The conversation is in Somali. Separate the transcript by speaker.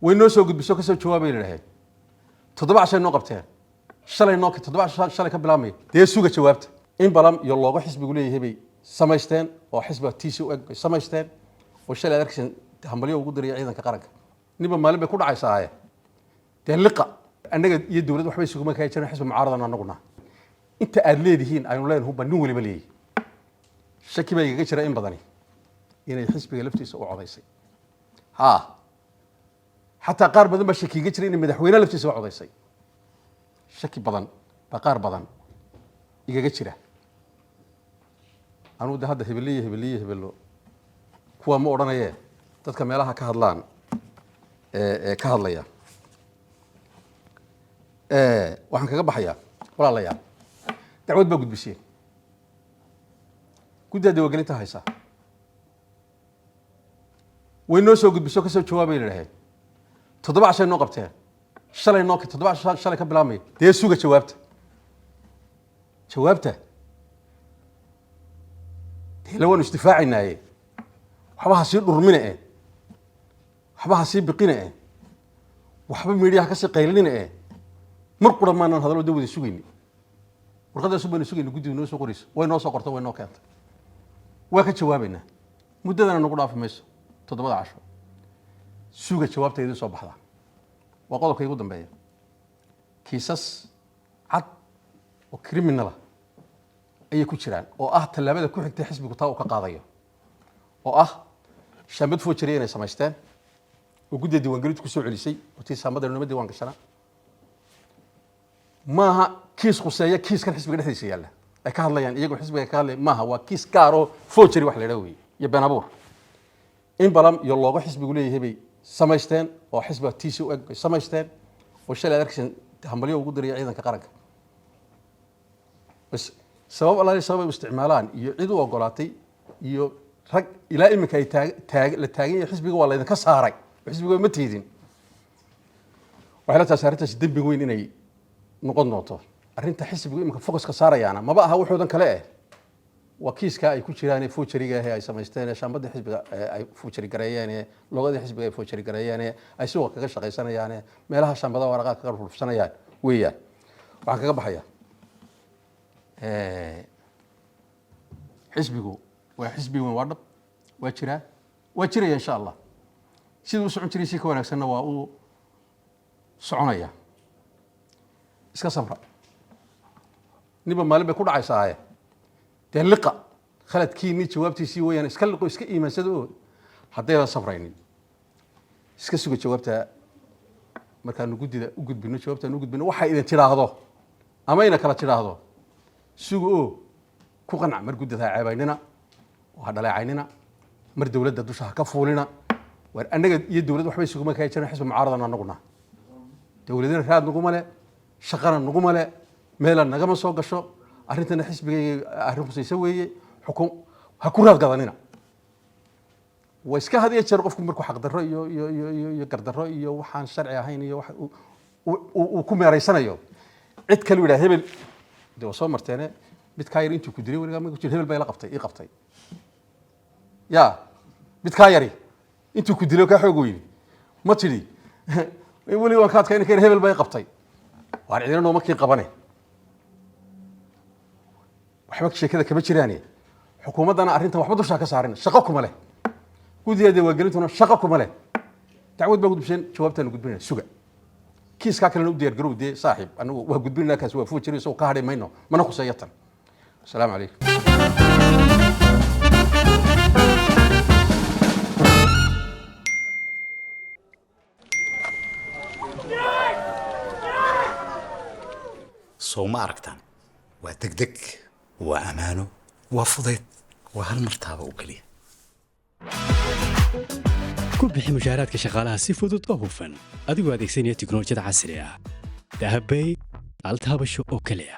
Speaker 1: وينو سو قد بسوق سو جوابي لهي تضبع عشان نقبتين شلي نوك تضبع شلي كبلامي دي سوق جوابت إن بلام يلا حسب يقول لي هبي سمايستان أو حسب تيسو سمايستان وشلي أركشن همبليه وقدر يعيدن كقرق نبى مالي بيكون عيساية تهلقة أنا يدور وحبي سوق ما كايتشان حسب معارضنا نقولنا أنت أرليدهين أنا لين هو بنول ملي شكي ما يجي شرا إن بدني يعني يحس بجلفتي سوء عضيسي ها حتى قارب بدن بشكي يجي شرا إن مدحوينا لفتي سوء عضيسي شكي بدن بقار بدن يجي شرا أنا وده هذا هبليه هبلو هو ما أورنا إياه تذكر لها كهرلان كهرليا waxaan kaga baxayaa walaalayaal dacwad baa gudbisay guddiga diwaangelinta haysa way noo soo gudbiso ka soo jawaabay leeyahay 7 shay noo qabteen shalay noo 7 shalay ka bilaamay dee suuga jawaabta dee lawan istifaacinaaye waxba sii dhurmina waxba sii biqina waxba meediyaha ka sii qaylina مرقرا ما نهضر له دودي سويني ورقدا سوبني سويني قدي نو سو قريس وين نو سو قرته وين نو كانت واك جوابنا مددنا نقول في ميس 17 سوق جوابتيدي سو بخدا وقودك ugu dambeeya kiisas cad oo criminal ay ku jiraan oo ah talaabada ku xigtay xisbigu taa uu ka qaadayo oo ah shamad fuujireen ay samaysteen oo guddiga diiwaangelintu ku soo celisay oo tii saamada nimadii waan gashanaa maaha kiis quseeya kiiskan xisbiga dhexdiisa yaala ay ka hadlayaan iyagu xisbiga ka hadlay maaha waa kiis gaaro foojari wax la yiraahdo iyo been abuur in balam iyo looga xisbigu leeyahay samaysteen oo xisbiga TCO samaysteen oo shalay action hambalyo ugu diray ciidanka qaranka bas sabab isticmaalaan iyo cid u ogolaatay iyo rag ilaa imika ay la taagan xisbiga waa la idin ka saaray xisbiga ma tiidin waxa la taasaarinta dambi weyn inay noqon doonto arrinta xisbigu imika focus ka saarayana maba aha wuxuudan kale waa kiiska ay ku jiraan fuujariga ay samaysteen shambada xisbiga ay fuujari gareeyeen loogada xisbiga ay fuujari gareeyeen ay soo kaga shaqaysanayaan meelaha shambada waraqa kaga rufsanayaan weeyaan waxaan kaga baxaya xisbigu waa xisbi weyn wadab waa jira insha Allah sidoo socon jiray si ka wanaagsanna waa uu soconaya iska samra niba maalin bay ku dhacaysaa تهلقة خلت كيني جوابتي سي ويان اسكلقوا اسك ايمان سدو حديدا صبرين اسك سوق جوابتها marka aanu gudida u gudbino jawaabta aanu gudbino waxa idin tiraahdo ama ina kala tiraahdo suugo ku qanac mar gudida caabaynina waxa dhaleecaynina mar dawladda dusha ka fuulina war anaga iyo dawladda waxbay suugo ma ka jiraan xisbi mucaaradana anaguna dawladana raad nagu male shaqana nagu male meel naga ma soo gasho arintana xisbiga arinku saysaweeye xukum ha ku raad gadanina way iska hadiya jeer qofku markuu xaq darro iyo gardarro iyo waxaan sharci ahayn iyo wax uu ku meereysanayo cid kale wada hebel dee soo marteene mid ka yar intuu ku diray wariga ma ku jir hebel bay la qabtay ii qabtay ya mid ka yari intuu ku diray ka xoog weyn ma tiri wali waan ka adkayn keen hebel bay qabtay waan cidina ma kii qabanay waxba sheekada kama jiraanay xukuumadana arrintan waxba dusha ka saarin shaqo kuma leh guddiga diwaangelintuna shaqo kuma leh dacwad baa gudbiseen jawaabtaan gudbinayna suga kiiska kalena u diyaar garowdee saaxiib anagu waa gudbinayna kaas waa fuujiri soo ka hadhay mayno mana khusayatan assalaamu calaykum
Speaker 2: soo ma aragtaan waa degdeg waa amaano waa fudayd waa hal martaaba u kaliya
Speaker 3: ku bixi mushaaraadka shaqaalaha si fudud oo hufan adigoo adeegsanaya tiknoolajiyada casriga ah dahabay altaabasho oo kaliya